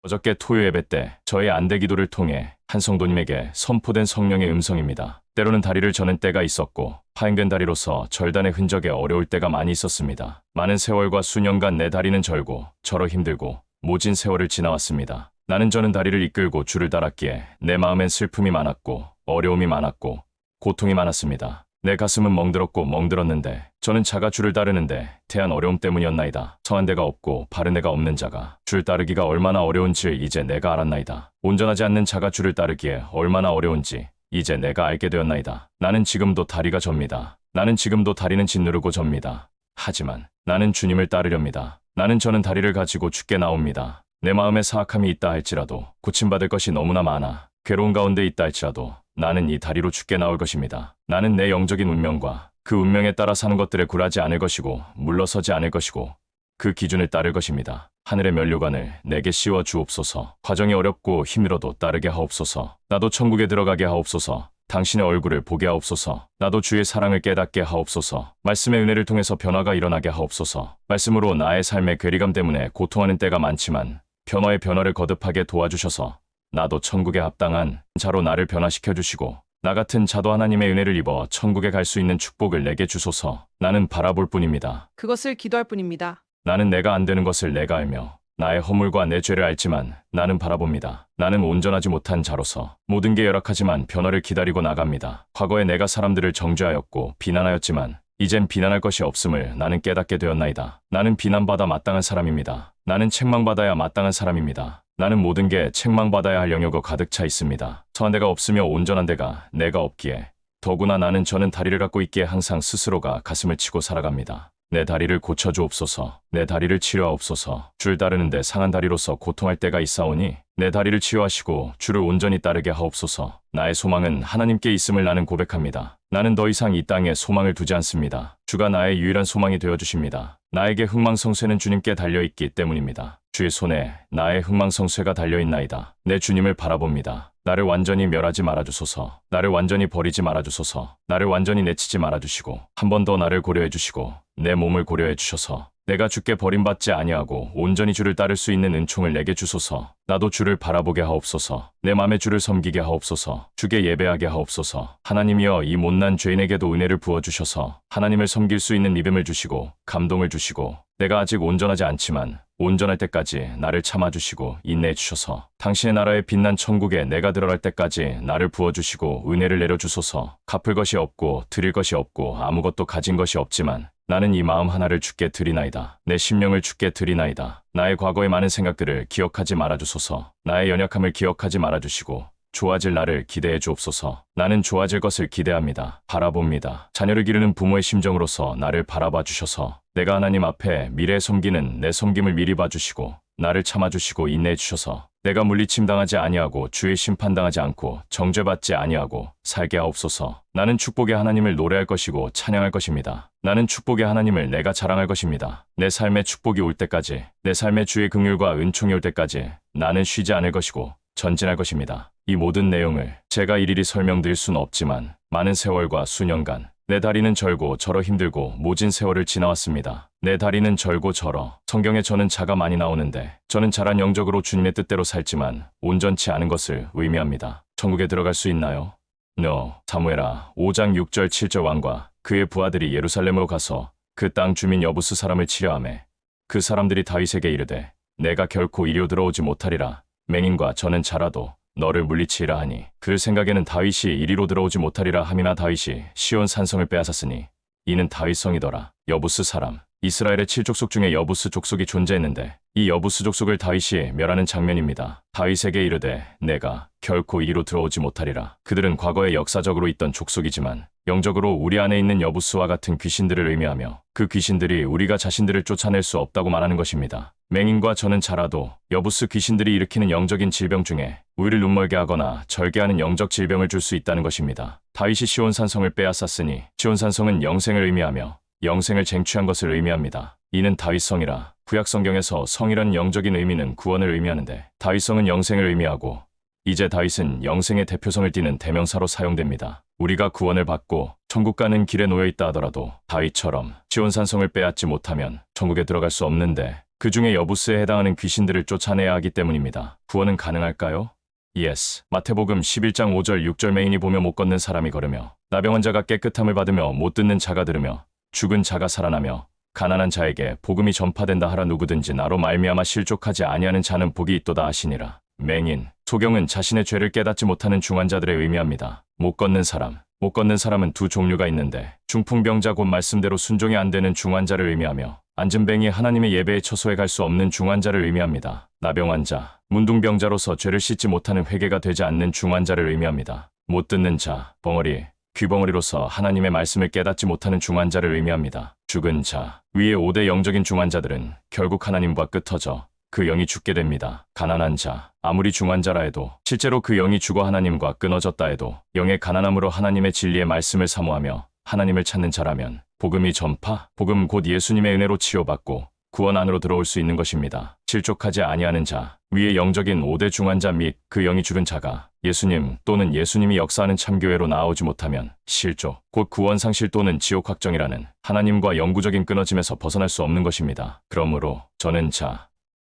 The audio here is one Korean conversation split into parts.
어저께 토요 예배 때 저의 안대 기도를 통해 한 성도님에게 선포된 성령의 음성입니다. 때로는 다리를 저는 때가 있었고 파행된 다리로서 절단의 흔적에 어려울 때가 많이 있었습니다. 많은 세월과 수년간 내 다리는 절고 절어 힘들고 모진 세월을 지나왔습니다. 나는 저는 다리를 이끌고 주를 따랐기에 내 마음엔 슬픔이 많았고 어려움이 많았고 고통이 많았습니다. 내 가슴은 멍들었고 멍들었는데 저는 자가 주를 따르는데 대한 어려움 때문이었나이다. 성한 데가 없고 바른 데가 없는 자가 주를 따르기가 얼마나 어려운지 이제 내가 알았나이다. 온전하지 않는 자가 주를 따르기에 얼마나 어려운지 이제 내가 알게 되었나이다. 나는 지금도 다리가 접니다. 나는 지금도 다리는 짓누르고 접니다. 하지만 나는 주님을 따르렵니다. 나는 저는 다리를 가지고 주께 나옵니다. 내 마음에 사악함이 있다 할지라도 고침받을 것이 너무나 많아 괴로운 가운데 있다 할지라도 나는 이 다리로 주께 나올 것입니다. 나는 내 영적인 운명과 그 운명에 따라 사는 것들에 굴하지 않을 것이고 물러서지 않을 것이고 그 기준을 따를 것입니다. 하늘의 면류관을 내게 씌워 주옵소서. 과정이 어렵고 힘들어도 따르게 하옵소서. 나도 천국에 들어가게 하옵소서. 당신의 얼굴을 보게 하옵소서. 나도 주의 사랑을 깨닫게 하옵소서. 말씀의 은혜를 통해서 변화가 일어나게 하옵소서. 말씀으로 나의 삶의 괴리감 때문에 고통하는 때가 많지만 변화의 변화를 거듭하게 도와주셔서 나도 천국에 합당한 자로 나를 변화시켜 주시고 나 같은 자도 하나님의 은혜를 입어 천국에 갈 수 있는 축복을 내게 주소서. 나는 바라볼 뿐입니다. 그것을 기도할 뿐입니다. 나는 내가 안 되는 것을 내가 알며 나의 허물과 내 죄를 알지만 나는 바라봅니다. 나는 온전하지 못한 자로서 모든 게 열악하지만 변화를 기다리고 나갑니다. 과거에 내가 사람들을 정죄하였고 비난하였지만 이젠 비난할 것이 없음을 나는 깨닫게 되었나이다. 나는 비난받아 마땅한 사람입니다. 나는 책망받아야 마땅한 사람입니다. 나는 모든 게 책망받아야 할 영역으로 가득 차 있습니다. 선한 데가 없으며 온전한 데가 내가 없기에 더구나 나는 저는 다리를 갖고 있기에 항상 스스로가 가슴을 치고 살아갑니다. 내 다리를 고쳐주옵소서. 내 다리를 치료하옵소서. 주를 따르는데 상한 다리로서 고통할 때가 있사오니 내 다리를 치유하시고 주를 온전히 따르게 하옵소서. 나의 소망은 하나님께 있음을 나는 고백합니다. 나는 더 이상 이 땅에 소망을 두지 않습니다. 주가 나의 유일한 소망이 되어주십니다. 나에게 흥망성쇠는 주님께 달려있기 때문입니다. 주의 손에 나의 흥망성쇠가 달려있나이다. 내 주님을 바라봅니다. 나를 완전히 멸하지 말아주소서. 나를 완전히 버리지 말아주소서. 나를 완전히 내치지 말아주시고 한 번 더 나를 고려해주시고 내 몸을 고려해주셔서 내가 주께 버림받지 아니하고 온전히 주를 따를 수 있는 은총을 내게 주소서. 나도 주를 바라보게 하옵소서. 내 맘에 주를 섬기게 하옵소서. 주께 예배하게 하옵소서. 하나님이여 이 못난 죄인에게도 은혜를 부어주셔서 하나님을 섬길 수 있는 믿음을 주시고 감동을 주시고 내가 아직 온전하지 않지만 온전할 때까지 나를 참아주시고 인내해 주셔서 당신의 나라의 빛난 천국에 내가 들어갈 때까지 나를 부어주시고 은혜를 내려주소서. 갚을 것이 없고 드릴 것이 없고 아무것도 가진 것이 없지만 나는 이 마음 하나를 주께 드리나이다. 내 심령을 주께 드리나이다. 나의 과거의 많은 생각들을 기억하지 말아주소서. 나의 연약함을 기억하지 말아주시고 좋아질 나를 기대해 주옵소서. 나는 좋아질 것을 기대합니다. 바라봅니다. 자녀를 기르는 부모의 심정으로서 나를 바라봐 주셔서 내가 하나님 앞에 미래에 섬기는 내 섬김을 미리 봐주시고 나를 참아주시고 인내해 주셔서 내가 물리침 당하지 아니하고 주의 심판당하지 않고 정죄받지 아니하고 살게 하옵소서. 나는 축복의 하나님을 노래할 것이고 찬양할 것입니다. 나는 축복의 하나님을 내가 자랑할 것입니다. 내 삶에 축복이 올 때까지 내 삶에 주의 긍휼과 은총이 올 때까지 나는 쉬지 않을 것이고 전진할 것입니다. 이 모든 내용을 제가 일일이 설명드릴 수는 없지만 많은 세월과 수년간 내 다리는 절고 절어 힘들고 모진 세월을 지나왔습니다. 내 다리는 절고 절어. 성경에 저는 자가 많이 나오는데 저는 자란 영적으로 주님의 뜻대로 살지만 온전치 않은 것을 의미합니다. 천국에 들어갈 수 있나요? No. 사무엘하 5장 6절 7절 왕과 그의 부하들이 예루살렘으로 가서 그 땅 주민 여부스 사람을 치려하매 그 사람들이 다윗에게 이르되 내가 결코 이리로 들어오지 못하리라. 맹인과 저는 자라도 너를 물리치리라 하니 그들 생각에는 다윗이 이리로 들어오지 못하리라 함이나 다윗이 시온 산성을 빼앗았으니 이는 다윗 성이더라. 여부스 사람. 이스라엘의 7족속 중에 여부스 족속이 존재했는데 이 여부스 족속을 다윗이 멸하는 장면입니다. 다윗에게 이르되 내가 결코 이리로 들어오지 못하리라. 그들은 과거에 역사적으로 있던 족속이지만 영적으로 우리 안에 있는 여부스와 같은 귀신들을 의미하며 그 귀신들이 우리가 자신들을 쫓아낼 수 없다고 말하는 것입니다. 맹인과 저는 자라도 여부스 귀신들이 일으키는 영적인 질병 중에 우리를 눈멀게 하거나 절개하는 영적 질병을 줄 수 있다는 것입니다. 다윗이 시온산성을 빼앗았으니 시온산성은 영생을 의미하며 영생을 쟁취한 것을 의미합니다. 이는 다윗성이라. 구약성경에서 성이라는 영적인 의미는 구원을 의미하는데 다윗성은 영생을 의미하고 이제 다윗은 영생의 대표성을 띠는 대명사로 사용됩니다. 우리가 구원을 받고 천국 가는 길에 놓여 있다 하더라도 다윗처럼 시온산성을 빼앗지 못하면 천국에 들어갈 수 없는데 그 중에 여부스에 해당하는 귀신들을 쫓아내야 하기 때문입니다. 구원은 가능할까요? Yes. 마태복음 11장 5절 6절 메인이 보며 못 걷는 사람이 걸으며 나병한 자가 깨끗함을 받으며 못 듣는 자가 들으며 죽은 자가 살아나며 가난한 자에게 복음이 전파된다 하라. 누구든지 나로 말미암아 실족하지 아니하는 자는 복이 있도다 하시니라. 맹인, 소경은 자신의 죄를 깨닫지 못하는 중환자들을 의미합니다. 못 걷는 사람. 못 걷는 사람은 두 종류가 있는데 중풍병자 곧 말씀대로 순종이 안 되는 중환자를 의미하며 안진뱅이 하나님의 예배에 처소에 갈 수 없는 중환자를 의미합니다. 나병환자, 문둥병자로서 죄를 씻지 못하는 회개가 되지 않는 중환자를 의미합니다. 못 듣는 자, 벙어리, 귀벙어리로서 하나님의 말씀을 깨닫지 못하는 중환자를 의미합니다. 죽은 자, 위의 5대 영적인 중환자들은 결국 하나님과 끄터져 그 영이 죽게 됩니다. 가난한 자, 아무리 중환자라 해도 실제로 그 영이 죽어 하나님과 끊어졌다 해도 영의 가난함으로 하나님의 진리의 말씀을 사모하며 하나님을 찾는 자라면 복음이 전파, 복음 곧 예수님의 은혜로 치료받고 구원 안으로 들어올 수 있는 것입니다. 실족하지 아니하는 자, 위의 영적인 5대 중환자 및 그 영이 죽은 자가 예수님 또는 예수님이 역사하는 참교회로 나아오지 못하면 실족, 곧 구원 상실 또는 지옥 확정이라는 하나님과 영구적인 끊어짐에서 벗어날 수 없는 것입니다. 그러므로 저는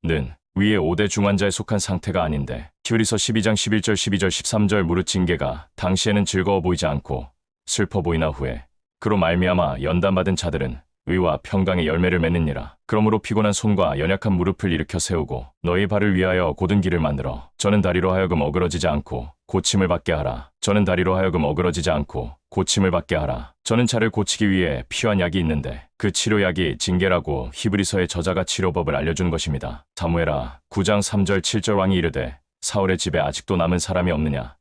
는 위의 5대 중환자에 속한 상태가 아닌데 히브리서 12장 11절 12절 13절 무릇 징계가 당시에는 즐거워 보이지 않고 슬퍼 보이나 후에 그로 말미암아 연단받은 자들은 의와 평강의 열매를 맺느니라. 그러므로 피곤한 손과 연약한 무릎을 일으켜 세우고 너희 발을 위하여 곧은 길을 만들어 저는 다리로 하여금 어그러지지 않고 고침을 받게 하라. 저는 다리로 하여금 어그러지지 않고 고침을 받게 하라. 저는 자를 고치기 위해 필요한 약이 있는데 그 치료약이 징계라고 히브리서의 저자가 치료법을 알려주는 것입니다. 사무엘아 9장 3절 7절 왕이 이르되 사울의 집에 아직도 남은 사람이 없느냐?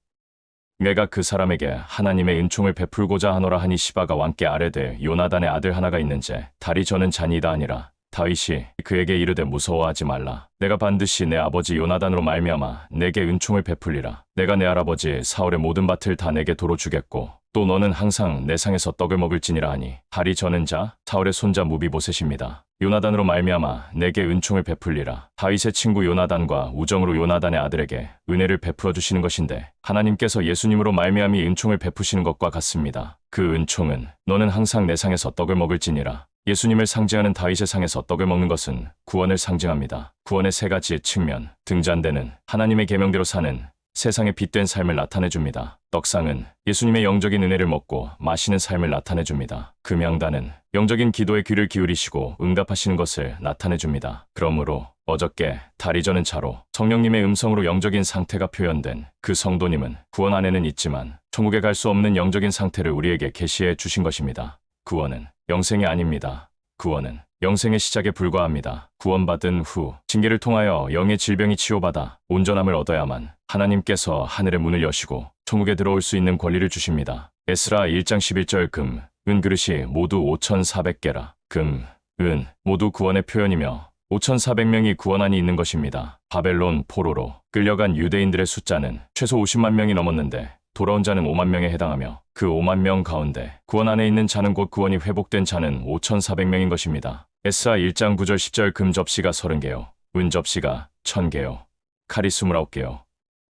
내가 그 사람에게 하나님의 은총을 베풀고자 하노라 하니 시바가 왕께 아뢰되 요나단의 아들 하나가 있는제 다리 저는 잔이다 아니라. 다윗이 그에게 이르되 무서워하지 말라. 내가 반드시 내 아버지 요나단으로 말미암아 내게 은총을 베풀리라. 내가 내 할아버지 사울의 모든 밭을 다 내게 도로 주겠고 또 너는 항상 내 상에서 떡을 먹을지니라 하니 다리 저는 자 사울의 손자 무비보셋입니다. 요나단으로 말미암아 내게 은총을 베풀리라. 다윗의 친구 요나단과 우정으로 요나단의 아들에게 은혜를 베풀어 주시는 것인데 하나님께서 예수님으로 말미암이 은총을 베푸시는 것과 같습니다. 그 은총은 너는 항상 내 상에서 떡을 먹을지니라. 예수님을 상징하는 다윗의 상에서 떡을 먹는 것은 구원을 상징합니다. 구원의 세 가지 측면, 등잔대는 하나님의 계명대로 사는 세상의 빛된 삶을 나타내줍니다. 떡상은 예수님의 영적인 은혜를 먹고 마시는 삶을 나타내줍니다. 금양단은 영적인 기도에 귀를 기울이시고 응답하시는 것을 나타내줍니다. 그러므로 어저께 다리 저는 자로 성령님의 음성으로 영적인 상태가 표현된 그 성도님은 구원 안에는 있지만 천국에 갈 수 없는 영적인 상태를 우리에게 계시해 주신 것입니다. 구원은 영생이 아닙니다. 구원은 영생의 시작에 불과합니다. 구원받은 후 징계를 통하여 영의 질병이 치유받아 온전함을 얻어야만 하나님께서 하늘의 문을 여시고 천국에 들어올 수 있는 권리를 주십니다. 에스라 1장 11절 금, 은 그릇이 모두 5,400개라. 금, 은 모두 구원의 표현이며 5,400명이 구원 안이 있는 것입니다. 바벨론 포로로 끌려간 유대인들의 숫자는 최소 50만 명이 넘었는데 돌아온 자는 5만 명에 해당하며 그 5만 명 가운데 구원 안에 있는 자는 곧 구원이 회복된 자는 5,400명인 것입니다. 에스라 1장 9절 10절 금 접시가 30개요. 은 접시가 1000개요. 칼이 29개요.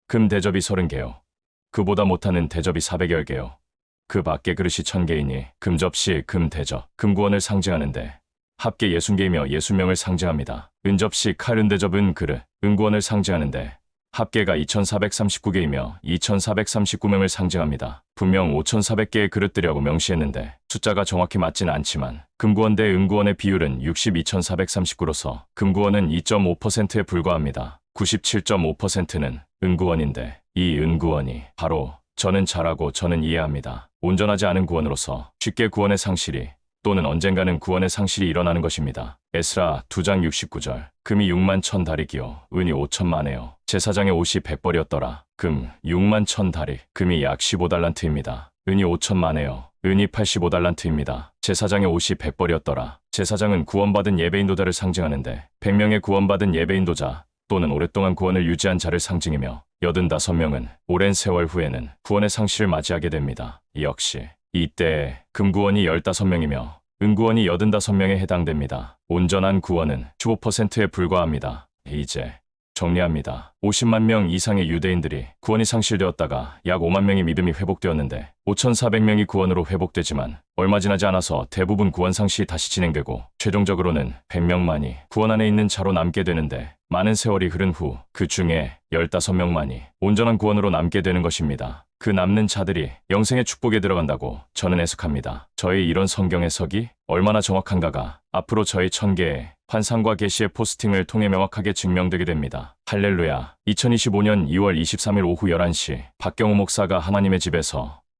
금 대접이 30개요. 그보다 못하는 대접이 400여개요. 그 밖에 그릇이 1000개이니 금 접시, 금 대접, 금 구원을 상징하는데 합계 60개이며 60명을 상징합니다. 은 접시, 칼, 은 대접, 은 그릇, 은 구원을 상징하는데 합계가 2439개이며 2439명을 상징합니다. 분명 5400개의 그릇들이라고 명시했는데 숫자가 정확히 맞지는 않지만 금구원 대 은구원의 비율은 62,439로서 금구원은 2.5%에 불과합니다. 97.5%는 은구원인데 이 은구원이 바로 저는 잘하고 저는 이해합니다. 온전하지 않은 구원으로서 쉽게 구원의 상실이 또는 언젠가는 구원의 상실이 일어나는 것입니다. 에스라 2장 69절 금이 6만 1000다리기요 은이 5천만에요. 제사장의 옷이 100벌이었더라. 금 6만 1000다리 금이 약 15달란트입니다. 은이 5천만에요. 은이 85달란트입니다. 제사장의 옷이 100벌이었더라. 제사장은 구원받은 예배인도자를 상징하는데 100명의 구원받은 예배인도자 또는 오랫동안 구원을 유지한 자를 상징이며 85명은 오랜 세월 후에는 구원의 상실을 맞이하게 됩니다. 역시 이때에 금구원이 15명이며 은구원이 85명에 해당됩니다. 온전한 구원은 15%에 불과합니다. 이제 정리합니다. 50만 명 이상의 유대인들이 구원이 상실되었다가 약 5만 명의 믿음이 회복되었는데 5,400명이 구원으로 회복되지만 얼마 지나지 않아서 대부분 구원 상실이 다시 진행되고 최종적으로는 100명만이 구원 안에 있는 자로 남게 되는데 많은 세월이 흐른 후 그 중에 15명만이 온전한 구원으로 남게 되는 것입니다. 그 남는 자들이 영생의 축복에 들어간다고 저는 해석합니다. 저의 이런 성경 해석이 얼마나 정확한가가 앞으로 저희 1000개의 환상과 계시의 포스팅을 통해 명확하게 증명되게 됩니다. 할렐루야. 2025년 2월 23일 오후 11시 박경호 목사가 하나님의 집에서